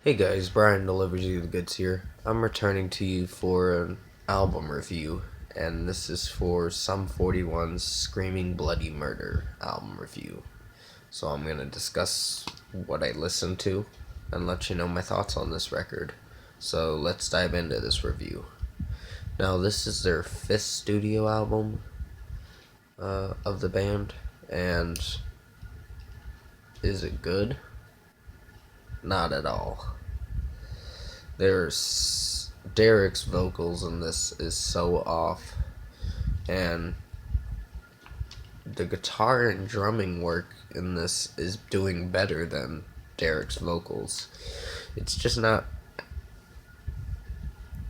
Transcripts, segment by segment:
Hey guys, Brian delivers you the goods here. I'm returning to you for an album review, and this is for Sum 41's Screaming Bloody Murder album review. So I'm going to discuss what I listened to and let you know my thoughts on this record. So let's dive into this review. Now, this is their fifth studio album of the band, and is it good? Not at all. There's Derek's vocals in this is so off, and the guitar and drumming work in this is doing better than Derek's vocals. It's just not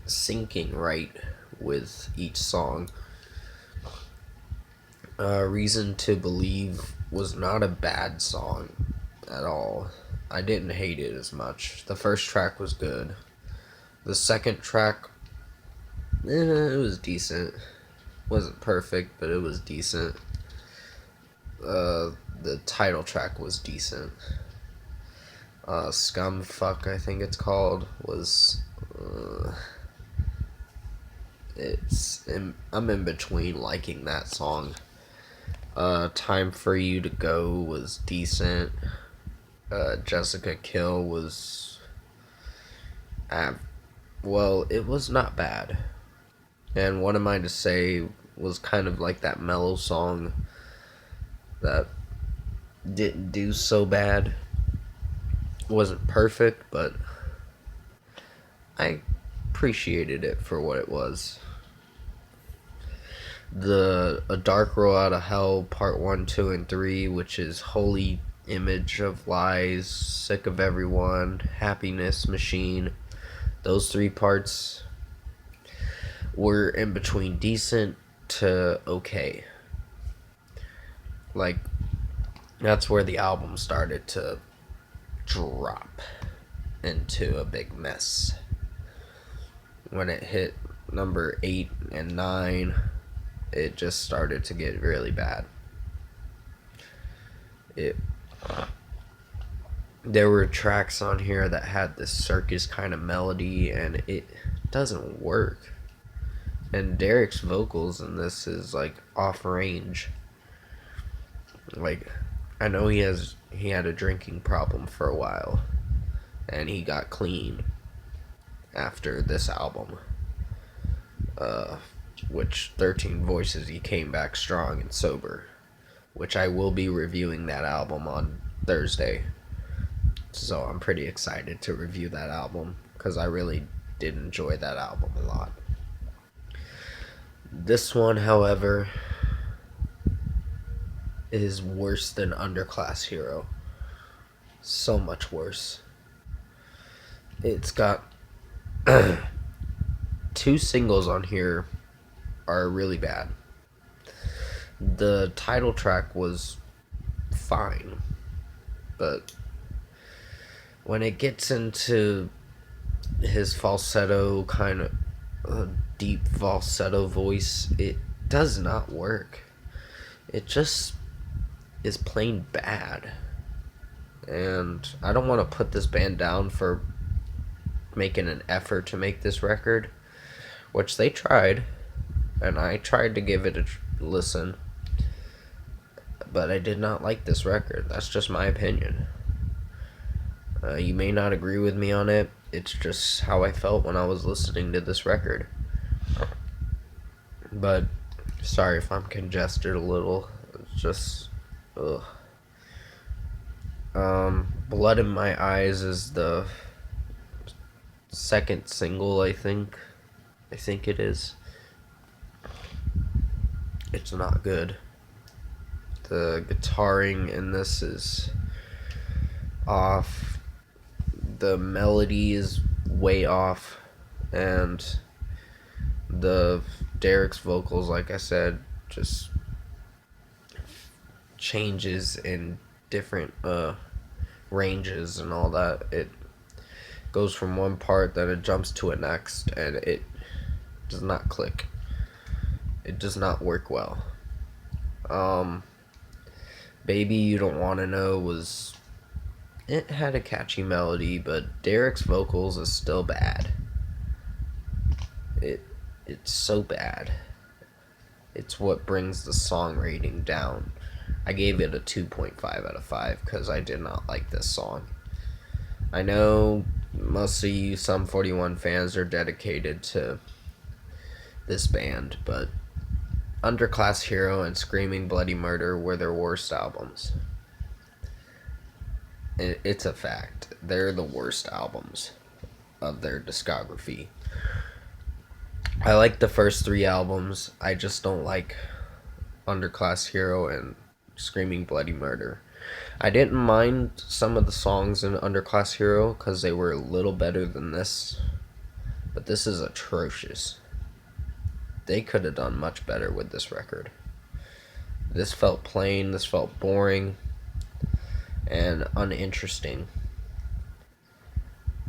syncing right with each song. Reason to Believe was not a bad song at all. I didn't hate it as much. The first track was good. The second track, it was decent. Wasn't perfect, but it was decent. The title track was decent. Scumfuck, I think it's called, was I'm in between liking that song. Time for You to Go was decent. Jessica Kill was well, it was not bad. And What Am I to Say was kind of like that mellow song that didn't do so bad. Wasn't perfect, but I appreciated it for what it was. The A Dark Row Out of Hell Part 1, 2, and 3, which is Holy Image of Lies, Sick of Everyone, Happiness Machine, those three parts were in between decent to okay. Like, that's where the album started to drop into a big mess. When it hit number 8 and 9, it just started to get really bad. There were tracks on here that had this circus kind of melody, and it doesn't work. And Derek's vocals in this is like off range. Like, I know he had a drinking problem for a while, and he got clean after this album. Which 13 Voices, he came back strong and sober, which I will be reviewing that album on Thursday. So I'm pretty excited to review that album because I really did enjoy that album a lot. This one, however, is worse than Underclass Hero. So much worse. It's got two singles on here are really bad. The title track was fine, but when it gets into his falsetto kind of deep falsetto voice, it does not work. It just is plain bad. And I don't want to put this band down for making an effort to make this record, which they tried, and I tried to give it a listen, but I did not like this record. That's just my opinion. You may not agree with me on it. It's just how I felt when I was listening to this record. But sorry if I'm congested a little. It's just ugh. Blood in My Eyes is the second single, I think. I think it is. It's not good. The guitaring in this is off. The melody is way off. And the Derek's vocals, like I said, just changes in different ranges and all that. It goes from one part, then it jumps to a next, and it does not click. It does not work well. Baby You Don't Want to Know was it had a catchy melody, but Derek's vocals is still bad. It's so bad. It's what brings the song rating down. I gave it a 2.5 out of 5 because I did not like this song. I know most of you Sum 41 fans are dedicated to this band, but Underclass Hero and Screaming Bloody Murder were their worst albums. It's a fact. They're the worst albums of their discography. I like the first 3 albums. I just don't like Underclass Hero and Screaming Bloody Murder. I didn't mind some of the songs in Underclass Hero because they were a little better than this, but this is atrocious. They could have done much better with this record. This felt plain, this felt boring, and uninteresting.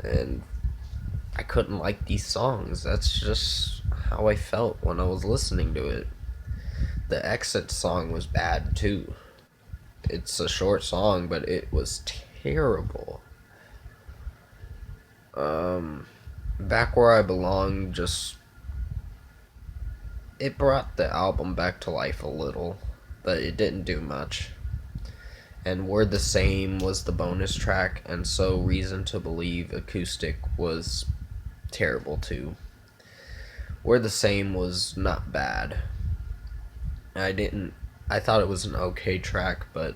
And I couldn't like these songs. That's just how I felt when I was listening to it. The Exit song was bad too. It's a short song, but it was terrible. Back Where I Belong just... it brought the album back to life a little, but it didn't do much. And We're the Same was the bonus track, and so Reason to Believe acoustic was terrible too. We're the Same was not bad. I thought it was an okay track, but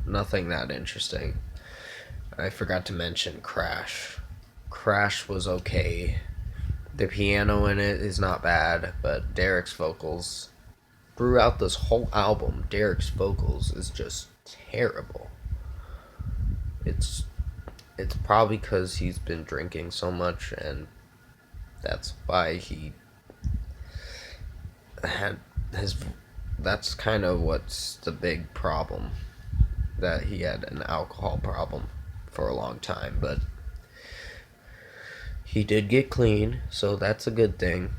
nothing that interesting. I forgot to mention Crash. Crash was okay. The piano in it is not bad, but Derek's vocals, throughout this whole album, Derek's vocals is just terrible. It's probably because he's been drinking so much, and that's why he had his... that's kind of what's the big problem, that he had an alcohol problem for a long time, but he did get clean, so that's a good thing,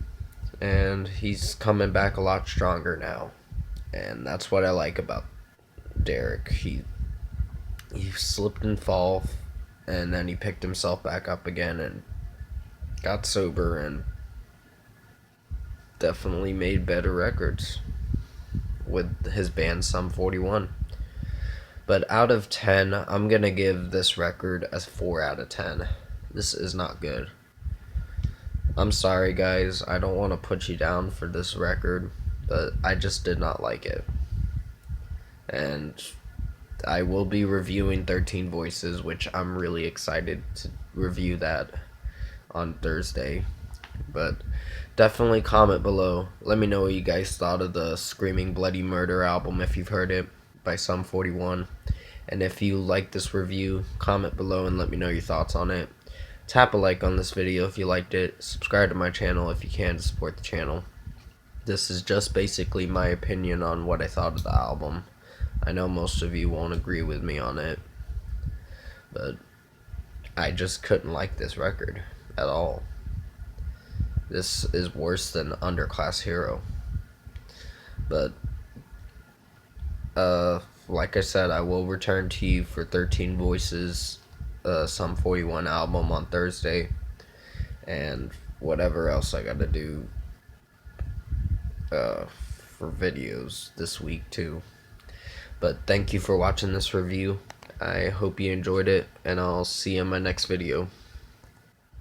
and he's coming back a lot stronger now, and that's what I like about Derek. He slipped and fall, and then he picked himself back up again and got sober and definitely made better records with his band Sum 41. But out of 10, I'm gonna give this record a 4 out of 10. This is not good. I'm sorry guys, I don't want to put you down for this record, but I just did not like it. And I will be reviewing 13 Voices, which I'm really excited to review that on Thursday. But definitely comment below. Let me know what you guys thought of the Screaming Bloody Murder album, if you've heard it, by Sum 41. And if you like this review, comment below and let me know your thoughts on it. Tap a like on this video if you liked it. Subscribe to my channel if you can to support the channel. This is just basically my opinion on what I thought of the album. I know most of you won't agree with me on it, but I just couldn't like this record at all. This is worse than Underclass Hero. But like I said, I will return to you for 13 Voices, Sum 41 album on Thursday, and whatever else I gotta do for videos this week too. But thank you for watching this review. I hope you enjoyed it, and I'll see you in my next video.